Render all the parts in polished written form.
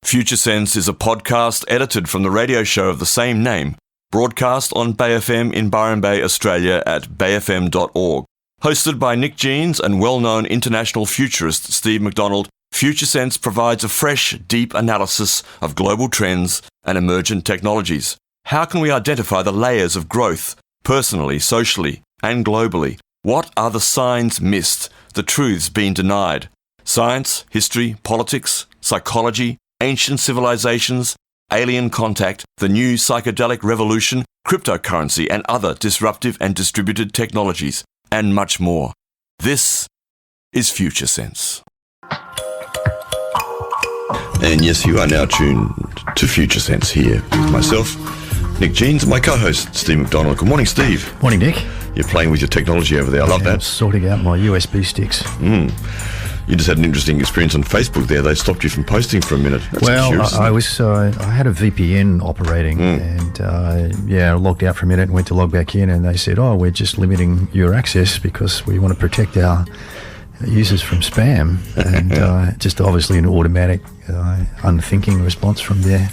Future Sense is a podcast edited from the radio show of the same name, broadcast on Bay FM in Byron Bay, Australia at bayfm.org. Hosted by Nick Jeans and well-known international futurist Steve McDonald, Future Sense provides a fresh, deep analysis of global trends and emergent technologies. How can we identify the layers of growth, personally, socially, and globally? What are the signs missed, the truths being denied? Science, history, politics, psychology, ancient civilizations, alien contact, the new psychedelic revolution, cryptocurrency and other disruptive and distributed technologies, and much more. This is Future Sense. And yes, you are now tuned to Future Sense here with myself, Nick Jeans, and my co-host, Steve McDonald. Good morning, Steve. Morning, Nick. You're playing with your technology over there. I love that. I'm sorting out my USB sticks. You just had an interesting experience on Facebook there. They stopped you from posting for a minute. That's curious, I had a VPN operating and I logged out for a minute and went to log back in, and they said, we're just limiting your access because we want to protect our users from spam. And just obviously an automatic, unthinking response from their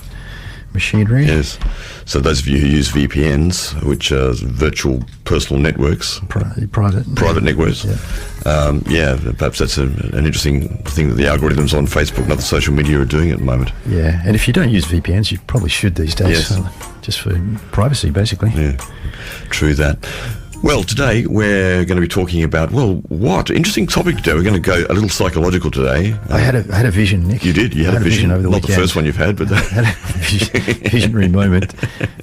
machinery. Yes. So those of you who use VPNs, which are virtual personal networks, private networks, perhaps that's an interesting thing that the algorithms on Facebook and other social media are doing at the moment. Yeah, and if you don't use VPNs, you probably should these days, just for privacy, basically. Yeah, true that. Well, today we're going to be talking about, what? Interesting topic today. We're going to go a little psychological today. I had a vision, Nick. You did? You had a vision over the weekend. Not the first one you've had, but... I had a visionary moment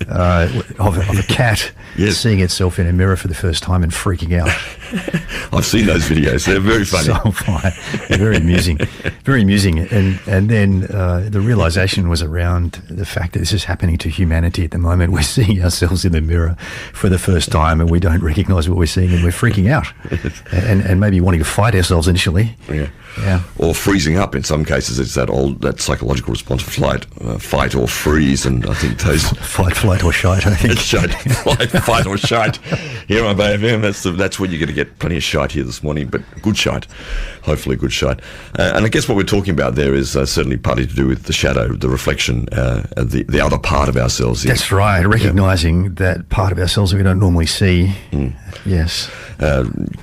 of a cat seeing itself in a mirror for the first time and freaking out. I've seen those videos. They're very funny. So fun. They're very amusing. Very amusing. And then the realisation was around the fact that this is happening to humanity at the moment. We're seeing ourselves in the mirror for the first time and we don't recognise what we're seeing and we're freaking out and maybe wanting to fight ourselves initially. Yeah. Or freezing up in some cases. It's that psychological response, fight or freeze, and I think those... Fight, flight or shite, I think. Shite. Fight or shite. Here on Bay FM, that's when you're going to get plenty of shite here this morning, but good shite. Hopefully good shite. And I guess what we're talking about there is certainly partly to do with the shadow, the reflection, the other part of ourselves. That's right, recognising that part of ourselves that we don't normally see. Yes.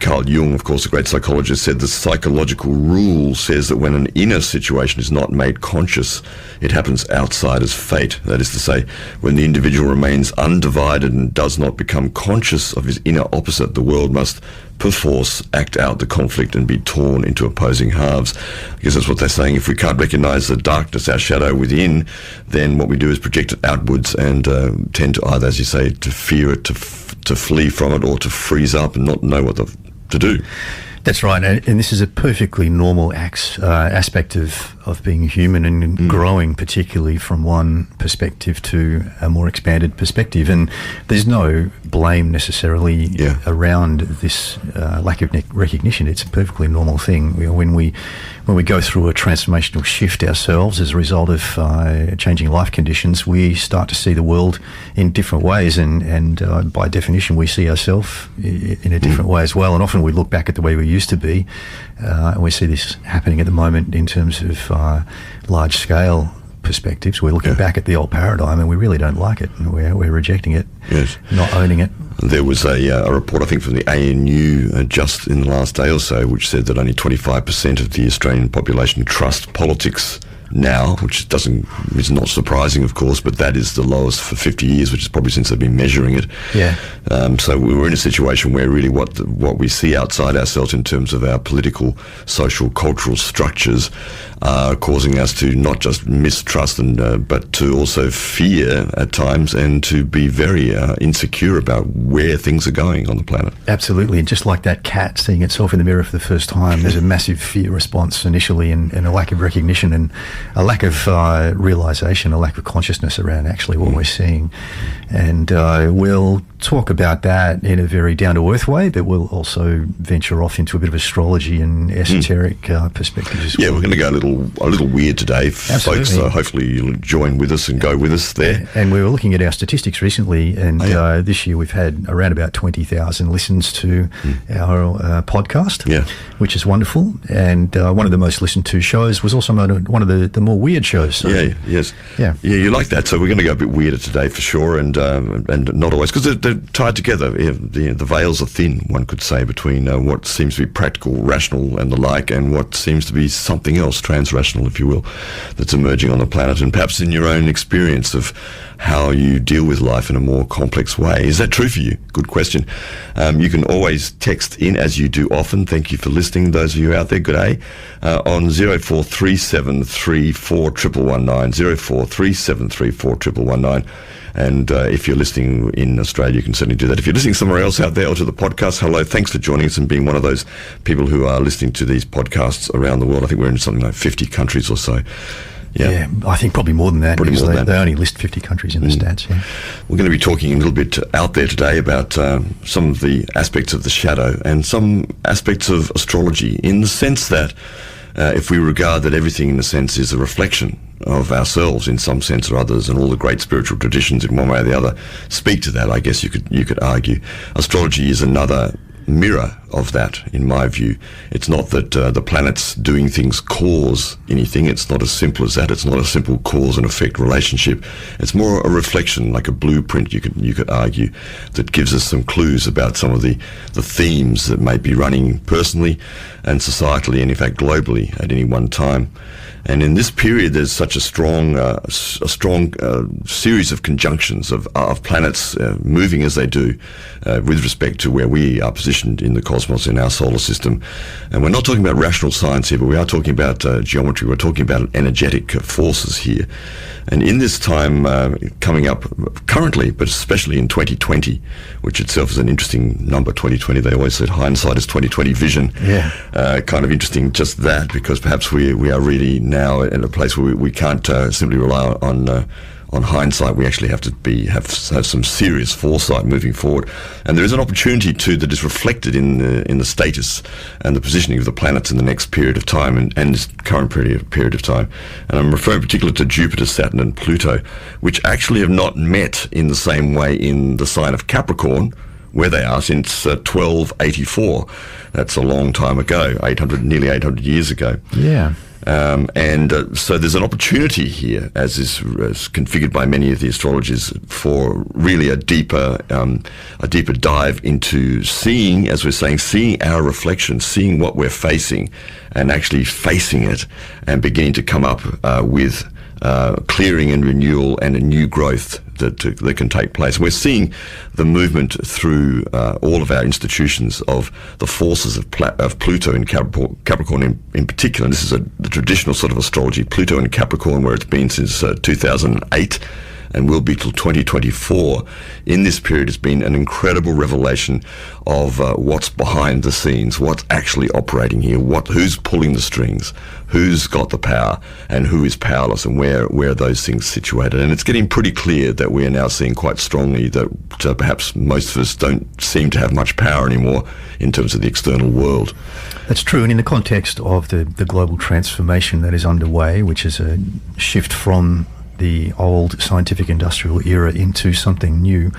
Carl Jung, of course, a great psychologist, said the psychological rule says that when an inner situation is not made conscious, it happens outside as fate. That is to say, when the individual remains undivided and does not become conscious of his inner opposite, the world must perforce act out the conflict and be torn into opposing halves. I guess that's what they're saying. If we can't recognise the darkness, our shadow within, then what we do is project it outwards and tend to either, as you say, to fear it, to flee from it, or to freeze up and not know what to do. That's right, and this is a perfectly normal aspect of being human and growing, particularly from one perspective to a more expanded perspective. And there's no blame necessarily around this lack of recognition. It's a perfectly normal thing. When we go through a transformational shift ourselves as a result of changing life conditions, we start to see the world in different ways, and by definition, we see ourselves in a different way as well. And often we look back at the way we used to be, and we see this happening at the moment in terms of large-scale perspectives. We're looking back at the old paradigm, and we really don't like it, and we're rejecting it, not owning it. There was a report, I think, from the ANU just in the last day or so, which said that only 25% of the Australian population trust politics now, which is not surprising, of course, but that is the lowest for 50 years, which is probably since they've been measuring it. Yeah. So we were in a situation where really what we see outside ourselves in terms of our political, social, cultural structures are causing us to not just mistrust but to also fear at times and to be very insecure about where things are going on the planet. Absolutely, and just like that cat seeing itself in the mirror for the first time, there's a massive fear response initially and a lack of recognition and a lack of realisation, a lack of consciousness around actually what we're seeing. And we'll talk about that in a very down-to-earth way, but we'll also venture off into a bit of astrology and esoteric perspectives as well. Yeah, we're going to go a little weird today, Absolutely. folks. So hopefully you'll join with us and go with us there. And we were looking at our statistics recently, and this year we've had around about 20,000 listens to our podcast, which is wonderful. And one of the most listened to shows was also one of the more weird shows. So. Yeah, you like that. So we're going to go a bit weirder today for sure, and not always, because they're tied together. The veils are thin, one could say, between what seems to be practical, rational, and the like, and what seems to be something else, trans-rational, if you will, that's emerging on the planet, and perhaps in your own experience of how you deal with life in a more complex way. Is that true for you? Good question. You can always text in, as you do often. Thank you for listening, those of you out there. Good day. On 0437341119, 0437341119. And if you're listening in Australia, you can certainly do that. If you're listening somewhere else out there or to the podcast, hello, thanks for joining us and being one of those people who are listening to these podcasts around the world. I think we're in something like 50 countries or so. Yeah, I think probably more than that. Probably more than that. They only list 50 countries in the stats. Yeah. We're going to be talking a little bit out there today about some of the aspects of the shadow and some aspects of astrology, in the sense that if we regard that everything in a sense is a reflection of ourselves in some sense or others, and all the great spiritual traditions in one way or the other speak to that, I guess you could argue. Astrology is another mirror of that, in my view. It's not that the planets doing things cause anything. It's not as simple as that. It's not a simple cause and effect relationship. It's more a reflection, like a blueprint, you could argue, that gives us some clues about some of the themes that may be running personally and societally, and in fact globally at any one time. And in this period, there's such a strong series of conjunctions of planets moving as they do with respect to where we are positioned in the cosmos, in our solar system. And we're not talking about rational science here, but we are talking about geometry. We're talking about energetic forces here. And in this time coming up currently, but especially in 2020, which itself is an interesting number, 2020, they always said hindsight is 2020 vision. Yeah. Kind of interesting just that, because perhaps we are really now in a place where we can't simply rely on hindsight. We actually have to have some serious foresight moving forward, and there is an opportunity too that is reflected in the status and the positioning of the planets in the next period of time and this current period of time. And I'm referring particularly to Jupiter, Saturn, and Pluto, which actually have not met in the same way in the sign of Capricorn, where they are, since 1284. That's a long time ago, nearly 800 years ago. Yeah. So there's an opportunity here, as configured by many of the astrologers, for really a deeper dive into seeing, as we're saying, seeing our reflection, seeing what we're facing, and actually facing it, and beginning to come up with clearing and renewal and a new growth that can take place. We're seeing the movement through all of our institutions of the forces of Pluto in Capricorn in particular. And this is the traditional sort of astrology, Pluto in Capricorn, where it's been since 2008 and will be till 2024. In this period, it's been an incredible revelation of what's behind the scenes, what's actually operating here, who's pulling the strings, who's got the power, and who is powerless, and where are those things situated. And it's getting pretty clear that we are now seeing quite strongly that perhaps most of us don't seem to have much power anymore in terms of the external world. That's true, and in the context of the global transformation that is underway, which is a shift from the old scientific industrial era into something new,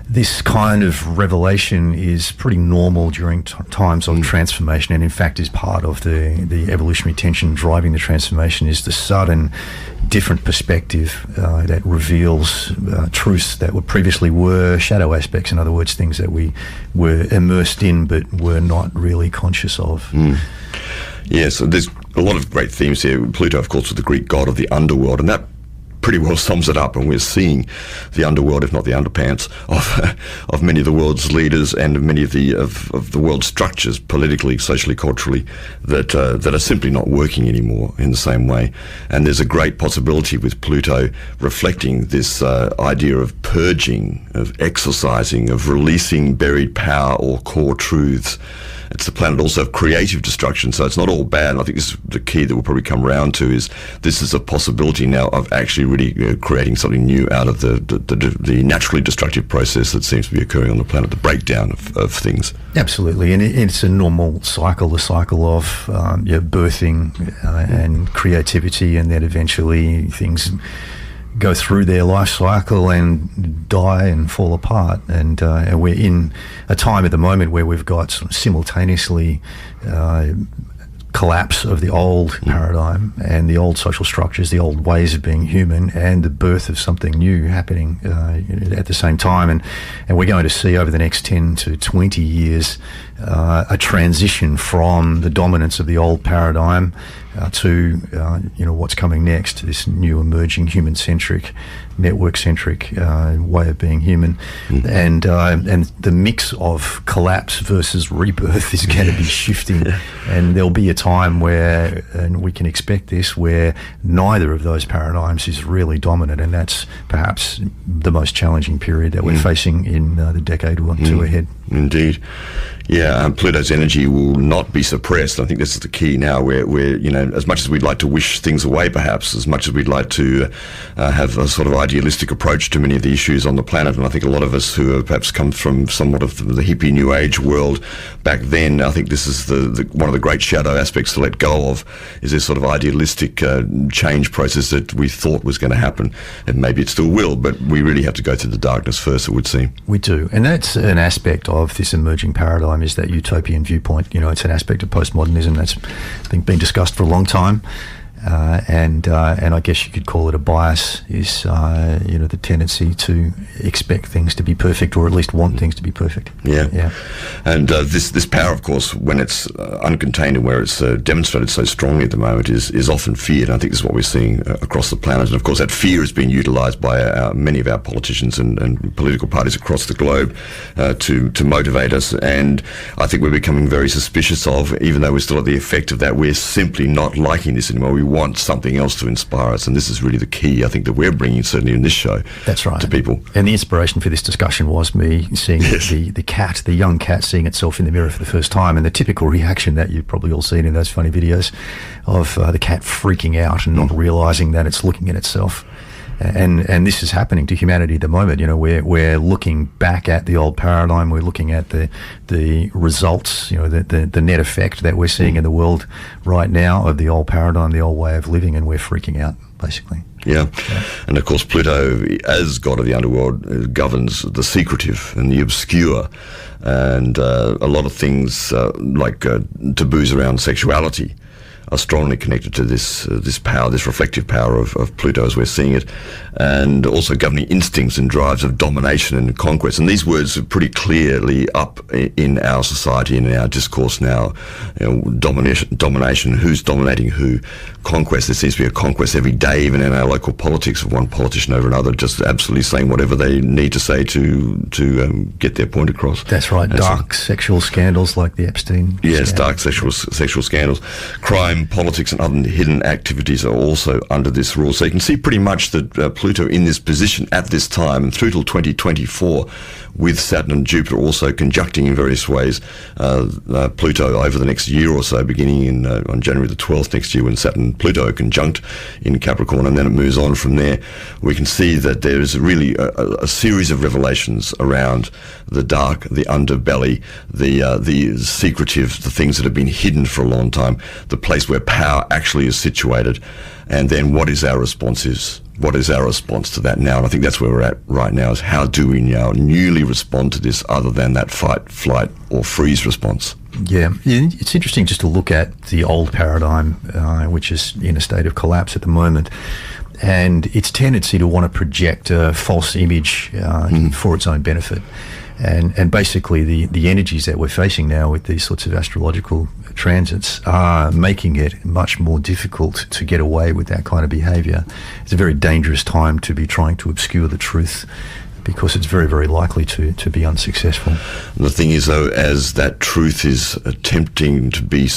this kind of revelation is pretty normal during times of transformation, and in fact is part of the evolutionary tension driving the transformation, is the sudden different perspective that reveals truths that previously were shadow aspects. In other words, things that we were immersed in but were not really conscious of. Yeah, so there's a lot of great themes here. Pluto, of course, was the Greek god of the underworld, and that pretty well sums it up, and we're seeing the underworld, if not the underpants, of many of the world's leaders and many of the world's structures, politically, socially, culturally, that are simply not working anymore in the same way. And there's a great possibility with Pluto reflecting this idea of purging, of exorcising, of releasing buried power or core truths, it's the planet also of creative destruction. So it's not all bad. And I think this is the key that we'll probably come around to, is this is a possibility now of actually really creating something new out of the naturally destructive process that seems to be occurring on the planet, the breakdown of things. Absolutely, and it's a normal cycle, the cycle of birthing and creativity, and then eventually things go through their life cycle and die and fall apart. And we're in a time at the moment where we've got sort of simultaneously collapse of the old paradigm and the old social structures, the old ways of being human, and the birth of something new happening at the same time. And we're going to see over the next 10 to 20 years a transition from the dominance of the old paradigm to what's coming next, this new emerging human-centric, network-centric way of being human. And the mix of collapse versus rebirth is going to be shifting. And there'll be a time where, and we can expect this, where neither of those paradigms is really dominant, and that's perhaps the most challenging period that we're facing in the decade or two ahead. Indeed. Yeah, Pluto's energy will not be suppressed. I think this is the key now, where as much as we'd like to wish things away, perhaps, as much as we'd like to have a sort of idealistic approach to many of the issues on the planet, and I think a lot of us who have perhaps come from somewhat of the hippie New Age world back then, I think this is the one of the great shadow aspects to let go of, is this sort of idealistic change process that we thought was going to happen, and maybe it still will, but we really have to go through the darkness first, it would seem. We do, and that's an aspect of this emerging paradigm, is that utopian viewpoint. It's an aspect of postmodernism that's been discussed for a long time, and I guess you could call it a bias, is the tendency to expect things to be perfect, or at least want things to be perfect. Yeah. And this power, of course, when it's uncontained and where it's demonstrated so strongly at the moment, is often feared. And I think this is what we're seeing across the planet. And of course, that fear is being utilised by many of our politicians and political parties across the globe to motivate us. And I think we're becoming very suspicious of, even though we're still at the effect of that, we're simply not liking this anymore. We want something else to inspire us, and this is really the key, I think, that we're bringing, certainly in this show. That's right. To people. And the inspiration for this discussion was me seeing the young cat seeing itself in the mirror for the first time, and the typical reaction that you've probably all seen in those funny videos of the cat freaking out and not realising that it's looking at itself. And this is happening to humanity at the moment. We're looking back at the old paradigm. We're looking at the results, the net effect that we're seeing in the world right now of the old paradigm, the old way of living, and we're freaking out, basically. Yeah. And of course Pluto, as god of the underworld, governs the secretive and the obscure, and a lot of things like taboos around sexuality are strongly connected to this power, this reflective power of Pluto as we're seeing it, and also governing instincts and drives of domination and conquest. And these words are pretty clearly up in our society and in our discourse now. Domination, who's dominating who, conquest. There seems to be a conquest every day, even in our local politics, of one politician over another, just absolutely saying whatever they need to say to get their point across. That's right. Dark sexual scandals like the Epstein. Yes, scandal. Dark sexual scandals. Crime, politics and other hidden activities are also under this rule. So you can see pretty much that Pluto in this position at this time and through till 2024, with Saturn and Jupiter also conjuncting in various ways Pluto over the next year or so, beginning on January the 12th next year, when Saturn and Pluto are conjunct in Capricorn, and then it moves on from there. We can see that there is really a series of revelations around the dark, the underbelly, the secretive, the things that have been hidden for a long time, the place where power actually is situated, and then what is our response What is our response to that now? And I think that's where we're at right now, is how do we now newly respond to this other than that fight, flight or freeze response? Yeah, it's interesting just to look at the old paradigm, which is in a state of collapse at the moment, and its tendency to want to project a false image for its own benefit. And basically the energies that we're facing now with these sorts of astrological transits are making it much more difficult to get away with that kind of behaviour. It's a very dangerous time to be trying to obscure the truth because it's very, very likely to be unsuccessful. The thing is, though, as that truth is attempting to be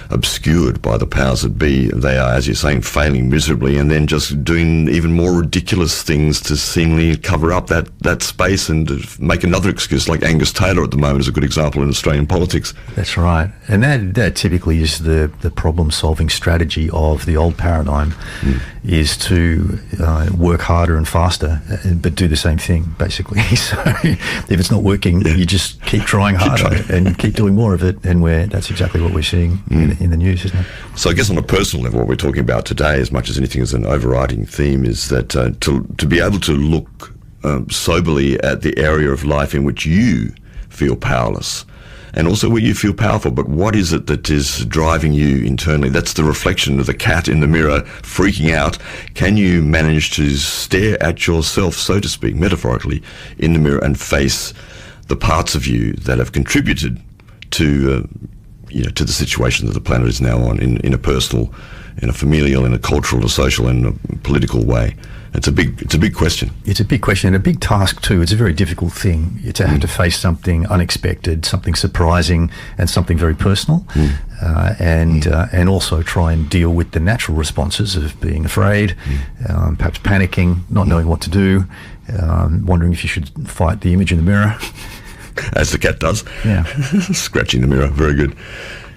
obscured by the powers that be, they are, as you're saying, failing miserably, and then just doing even more ridiculous things to seemingly cover up that space and make another excuse, like Angus Taylor at the moment is a good example in Australian politics. That's right. And that typically is the problem-solving strategy of the old paradigm, is to work harder and faster, but do the same thing, basically. So if it's not working, you just keep trying harder and keep doing more of it, and that's exactly what we're seeing in the news, isn't it? So I guess on a personal level, what we're talking about today, as much as anything as an overriding theme, is that to be able to look soberly at the area of life in which you feel powerless, and also where you feel powerful, but what is it that is driving you internally? That's the reflection of the cat in the mirror freaking out. Can you manage to stare at yourself, so to speak, metaphorically, in the mirror and face the parts of you that have contributed to to the situation that the planet is now on, in a personal, in a familial, in a cultural, a social, and a political way? It's a big question. It's a big question and a big task too. It's a very difficult thing to have to face something unexpected, something surprising, and something very personal, and also try and deal with the natural responses of being afraid, perhaps panicking, not knowing what to do, wondering if you should fight the image in the mirror. As the cat does. Yeah. Scratching the mirror. Very good.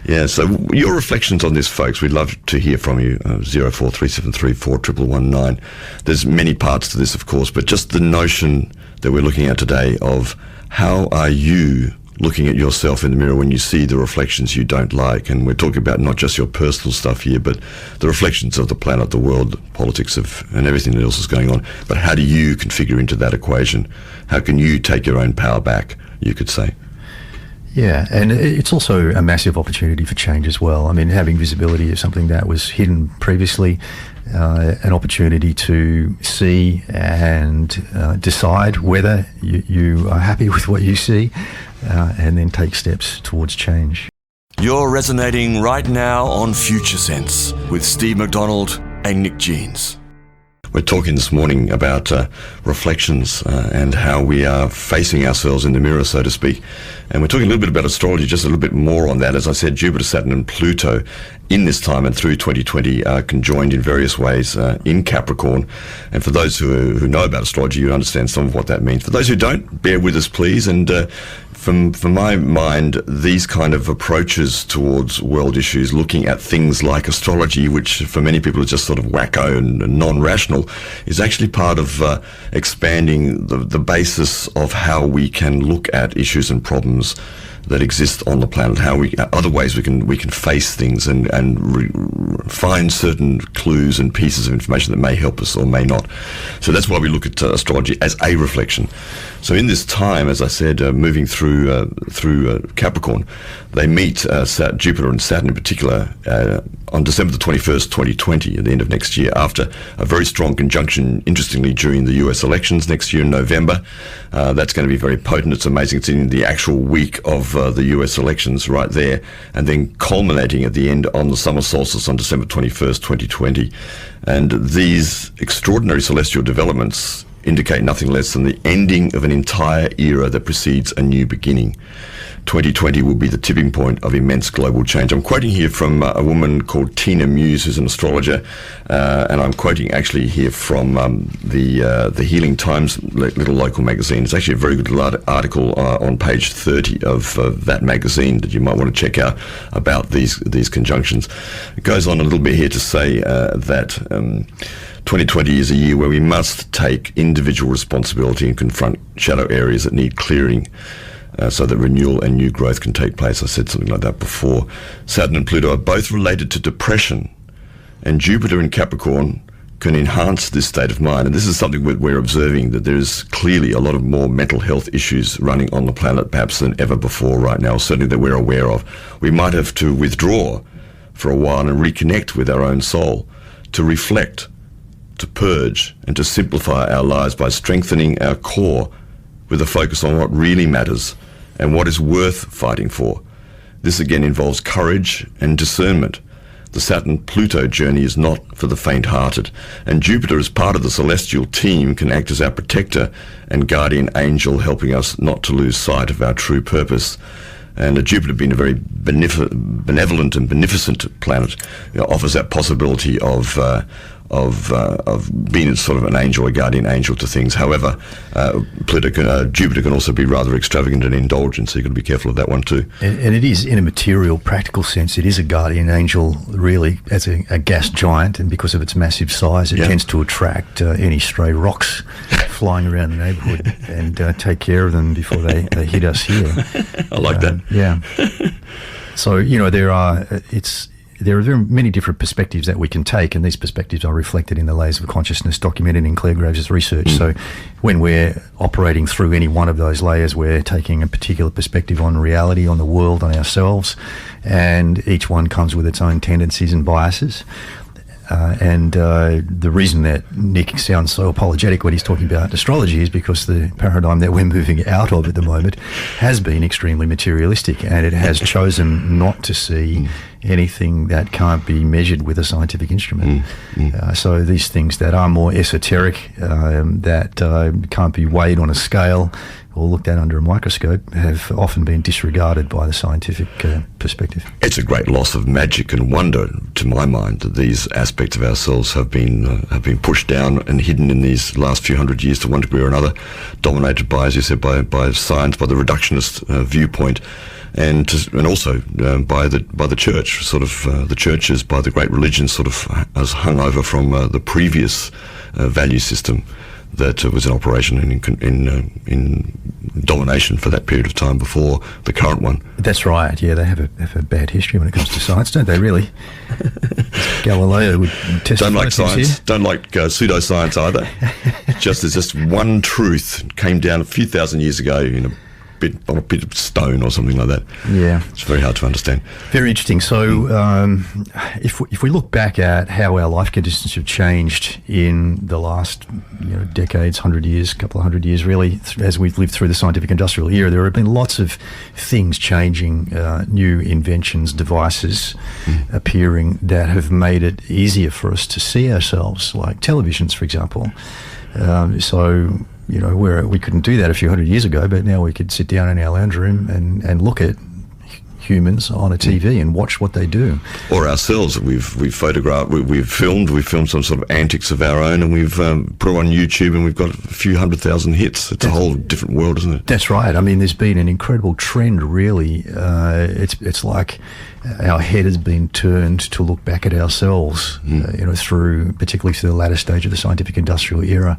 Yeah, so your reflections on this, folks, we'd love to hear from you, 04373 41119. There's many parts to this, of course, but just the notion that we're looking at today of how are you looking at yourself in the mirror when you see the reflections you don't like. And we're talking about not just your personal stuff here, but the reflections of the planet, the world, the politics and everything else is going on. But how do you configure into that equation? How can you take your own power back, you could say? Yeah, and it's also a massive opportunity for change as well. I mean, having visibility of something that was hidden previously, an opportunity to see and decide whether you are happy with what you see, and then take steps towards change. You're resonating right now on Future Sense with Steve McDonald and Nick Jeans. We're talking this morning about reflections and how we are facing ourselves in the mirror, so to speak. And we're talking a little bit about astrology, just a little bit more on that. As I said, Jupiter, Saturn and Pluto in this time and through 2020 are conjoined in various ways in Capricorn. And for those who know about astrology, you understand some of what that means. For those who don't, bear with us, please. And from my mind, these kind of approaches towards world issues, looking at things like astrology, which for many people is just sort of wacko and non-rational, is actually part of expanding the basis of how we can look at issues and problems that exist on the planet, how other ways we can face things and find certain clues and pieces of information that may help us or may not. So that's why we look at astrology as a reflection. So in this time, as I said, moving through Capricorn, they meet Jupiter and Saturn in particular on December the 21st, 2020, at the end of next year, after a very strong conjunction, interestingly, during the US elections next year in November. That's going to be very potent. It's amazing. It's in the actual week of the US elections right there, and then culminating at the end on the summer solstice on December 21st, 2020. And these extraordinary celestial developments indicate nothing less than the ending of an entire era that precedes a new beginning. 2020 will be the tipping point of immense global change. I'm quoting here from a woman called Tina Muse, who's an astrologer, and I'm quoting actually here from the Healing Times little local magazine. It's actually a very good article on page 30 of that magazine that you might want to check out about these conjunctions. It goes on a little bit here to say that 2020 is a year where we must take individual responsibility and confront shadow areas that need clearing, so that renewal and new growth can take place. I said something like that before. Saturn and Pluto are both related to depression, and Jupiter in Capricorn can enhance this state of mind. And this is something we're observing, that there is clearly a lot of more mental health issues running on the planet perhaps than ever before right now, certainly that we're aware of. We might have to withdraw for a while and reconnect with our own soul, to reflect, to purge, and to simplify our lives by strengthening our core with a focus on what really matters and what is worth fighting for. This again involves courage and discernment. The Saturn-Pluto journey is not for the faint-hearted, and Jupiter, as part of the celestial team, can act as our protector and guardian angel, helping us not to lose sight of our true purpose. And Jupiter, being a very benevolent and beneficent planet, offers that possibility of being sort of an angel, a guardian angel to things. However, Jupiter can also be rather extravagant and indulgent, so you've got to be careful of that one too. And it is, in a material, practical sense, it is a guardian angel, really, as a gas giant, and because of its massive size, it tends to attract any stray rocks flying around the neighbourhood and take care of them before they hit us here. I like that. Yeah. So, there are very many different perspectives that we can take, and these perspectives are reflected in the layers of consciousness documented in Claire Graves' research. So when we're operating through any one of those layers, we're taking a particular perspective on reality, on the world, on ourselves, and each one comes with its own tendencies and biases. The reason that Nick sounds so apologetic when he's talking about astrology is because the paradigm that we're moving out of at the moment has been extremely materialistic, and it has chosen not to see anything that can't be measured with a scientific instrument. So these things that are more esoteric, that can't be weighed on a scale or looked at under a microscope, have often been disregarded by the scientific perspective. It's a great loss of magic and wonder, to my mind, that these aspects of ourselves have been pushed down and hidden in these last few hundred years to one degree or another, dominated by, as you said, by science, by the reductionist viewpoint, and also by the church. Sort of the churches, by the great religions, sort of has hung over from the previous value system that was in operation in domination for that period of time before the current one. That's right. Yeah, they have a bad history when it comes to science, don't they? Really. Galileo would testify. Don't like science. Don't like pseudoscience either. There's just one truth came down a few thousand years ago on a bit of stone or something like that. Yeah, it's very hard to understand. Very interesting. So, if we look back at how our life conditions have changed in the last decades, couple of hundred years, really, as we've lived through the scientific industrial era, there have been lots of things changing, new inventions, devices appearing that have made it easier for us to see ourselves, like televisions, for example. Where we couldn't do that a few hundred years ago, but now we could sit down in our lounge room and look at humans on a TV and watch what they do. Or ourselves, we've photographed, we've filmed some sort of antics of our own, and we've put it on YouTube, and we've got a few 100,000 hits. It's a whole different world, isn't it? That's right. I mean, there's been an incredible trend, really. It's like our head has been turned to look back at ourselves, particularly through the latter stage of the scientific industrial era,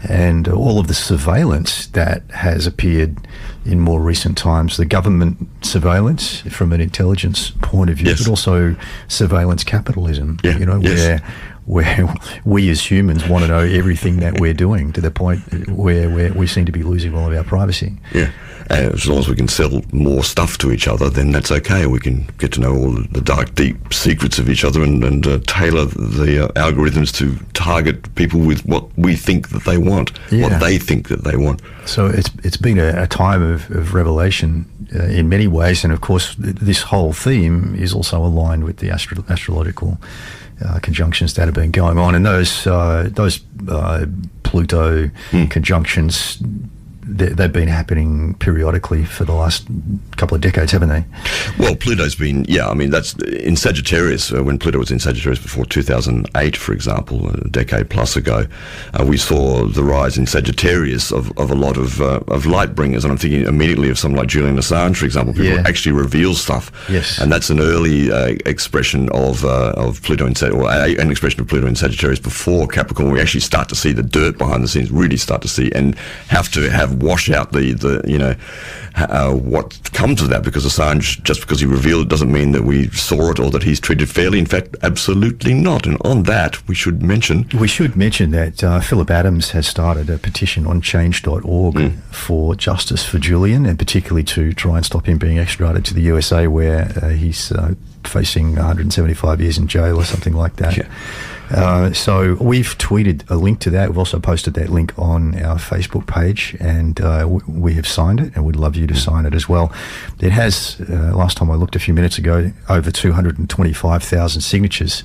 and all of the surveillance that has appeared in more recent times, the government surveillance from an intelligence point of view, but also surveillance capitalism, where we as humans want to know everything that we're doing, to the point where we seem to be losing all of our privacy. Yeah. As long as we can sell more stuff to each other, then that's okay. We can get to know all the dark, deep secrets of each other and tailor the algorithms to target people with what we think that they want, what they think that they want. So it's been a time of revelation in many ways, and of course this whole theme is also aligned with the astrological conjunctions that have been going on, and those Pluto conjunctions, they've been happening periodically for the last couple of decades, haven't they? Well, Pluto's been, that's in Sagittarius. When Pluto was in Sagittarius before 2008, for example, a decade plus ago, we saw the rise in Sagittarius of a lot of light bringers. And I'm thinking immediately of someone like Julian Assange, for example. People actually reveal stuff. Yes. And that's an early expression of Pluto an expression of Pluto in Sagittarius before Capricorn. We actually start to see the dirt behind the scenes, really start to see, and have to wash out what comes of that, because Assange, just because he revealed it doesn't mean that we saw it or that he's treated fairly. In fact, absolutely not. And on that, we should mention that Philip Adams has started a petition on change.org for justice for Julian, and particularly to try and stop him being extradited to the USA, where he's facing 175 years in jail or something like that. So we've tweeted a link to that. We've also posted that link on our Facebook page, and we have signed it, and we'd love you to sign it as well. It has, last time I looked a few minutes ago, over 225,000 signatures,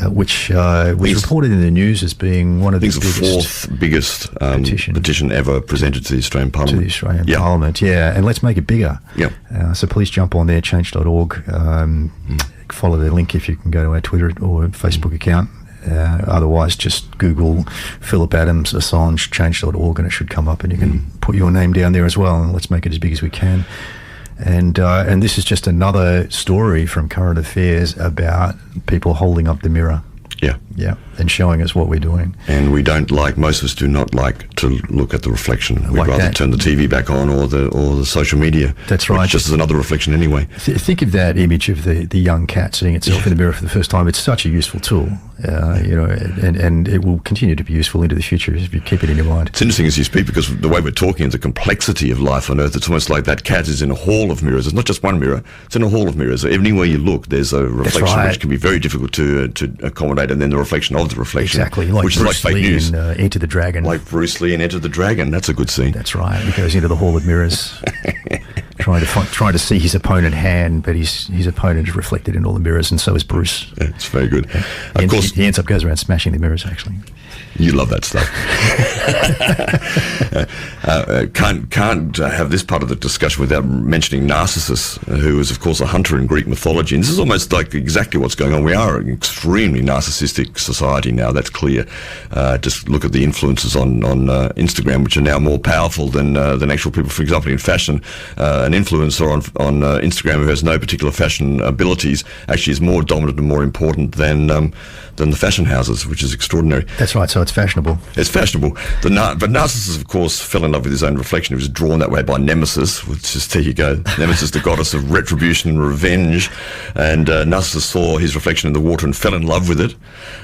which was reported in the news as being one of the biggest... the fourth biggest petition ever presented to the Australian Parliament. To the Australian Parliament, yeah. And let's make it bigger. Yeah. So please jump on there, change.org. Follow the link if you can go to our Twitter or Facebook account. Otherwise, just Google Phillip Adams, Assange, change.org, and it should come up, and you can put your name down there as well, and let's make it as big as we can. And this is just another story from current affairs about people holding up the mirror. Yeah, and showing us what we're doing. And we don't like, most of us do not like to look at the reflection. We'd like rather that. turn the TV back on or the social media. That's right. Which just as another reflection anyway. Think of that image of the young cat seeing itself in the mirror for the first time. It's such a useful tool, and it will continue to be useful into the future if you keep it in your mind. It's interesting as you speak, because the way we're talking, the complexity of life on Earth, it's almost like that cat is in a hall of mirrors. It's not just one mirror, it's in a hall of mirrors. Anywhere you look, there's a reflection which can be very difficult to accommodate, and then the reflection of the reflection. Exactly, like which Bruce is like fake Lee news. in Enter the Dragon. Like Bruce Lee in Enter the Dragon. That's a good scene. That's right. He goes into the hall of mirrors, trying to see his opponent hand, but his opponent is reflected in all the mirrors, and so is Bruce. Yeah, it's very good. Of course, he ends up goes around smashing the mirrors. Actually, you love that stuff. Can't have this part of the discussion without mentioning Narcissus, who is, of course, a hunter in Greek mythology. And this is almost like exactly what's going on. We are an extremely narcissistic society now. That's clear. Just look at the influences on Instagram, which are now more powerful than actual people. For example, in fashion, an influencer on Instagram who has no particular fashion abilities actually is more dominant and more important than the fashion houses, which is extraordinary. That's right. So it's fashionable. It's fashionable. But Narcissus, of course, fell in love with his own reflection. He was drawn that way by Nemesis, which is, there you go, Nemesis, the goddess of retribution and revenge. And Narcissus saw his reflection in the water and fell in love with it.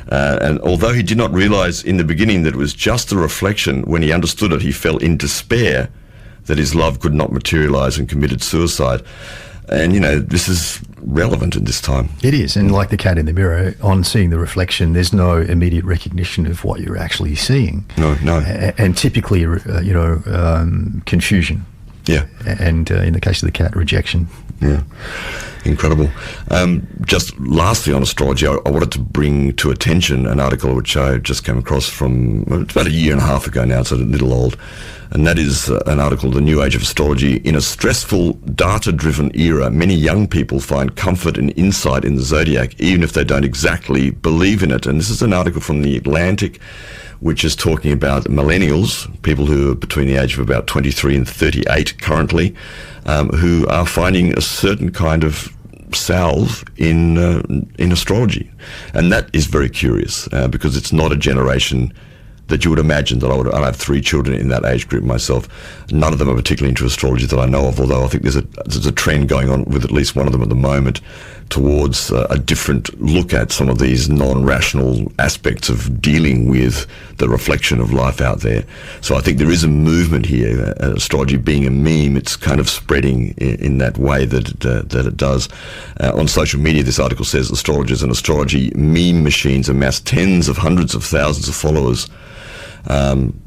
And although he did not realize in the beginning that it was just a reflection, when he understood it, he fell in despair that his love could not materialize and committed suicide. And, this is relevant in this time. It is. And like the cat in the mirror, on seeing the reflection, there's no immediate recognition of what you're actually seeing. No. And typically, confusion. Yeah. And in the case of the cat, rejection. Yeah. Incredible. Just lastly on astrology, I wanted to bring to attention an article which I just came across from about a year and a half ago now. It's a little old. And that is an article, The New Age of Astrology. In a stressful, data-driven era, many young people find comfort and insight in the zodiac, even if they don't exactly believe in it. And this is an article from The Atlantic, which is talking about millennials, people who are between the age of about 23 and 38 currently, who are finding a certain kind of salve in astrology. And that is very curious, because it's not a generation that you would imagine that I have 3 children in that age group myself. None of them are particularly into astrology that I know of, although I think there's a trend going on with at least one of them at the moment towards a different look at some of these non-rational aspects of dealing with the reflection of life out there. So I think there is a movement here, astrology being a meme. It's kind of spreading in that way that it does. On social media, this article says astrologers and astrology meme machines amass tens of hundreds of thousands of followers,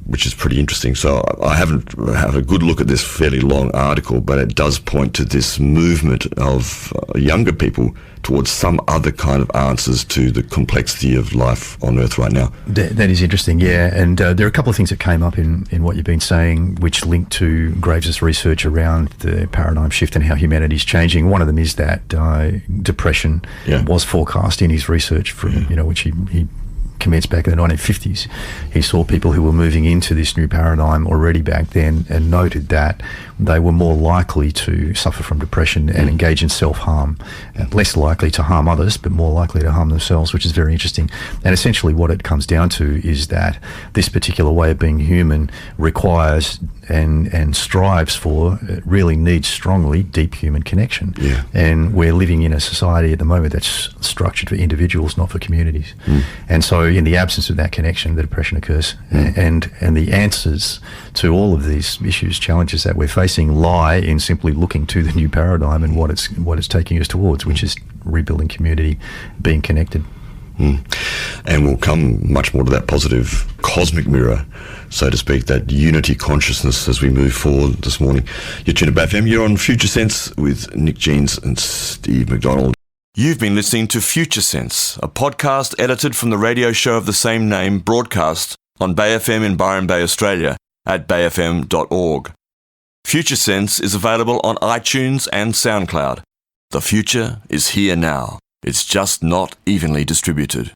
which is pretty interesting. So I haven't had a good look at this fairly long article, but it does point to this movement of younger people towards some other kind of answers to the complexity of life on Earth right now. That is interesting, yeah. And there are a couple of things that came up in what you've been saying, which link to Graves' research around the paradigm shift and how humanity is changing. One of them is that depression was forecast in his research, from which he commenced back in the 1950s. He saw people who were moving into this new paradigm already back then, and noted that they were more likely to suffer from depression and engage in self-harm, less likely to harm others, but more likely to harm themselves, which is very interesting. And essentially what it comes down to is that this particular way of being human requires and strives for, really needs strongly deep human connection. Yeah. And we're living in a society at the moment that's structured for individuals, not for communities. And so in the absence of that connection, the depression occurs. And the answers to all of these issues, challenges that we're facing, lie in simply looking to the new paradigm and what it's taking us towards, which is rebuilding community, being connected. And we'll come much more to that positive cosmic mirror, so to speak, that unity consciousness as we move forward this morning. You're tuned to BFM. You're on Future Sense with Nick Jeans and Steve McDonald. You've been listening to Future Sense, a podcast edited from the radio show of the same name, broadcast on Bay FM in Byron Bay, Australia, at bayfm.org. Future Sense is available on iTunes and SoundCloud. The future is here now. It's just not evenly distributed.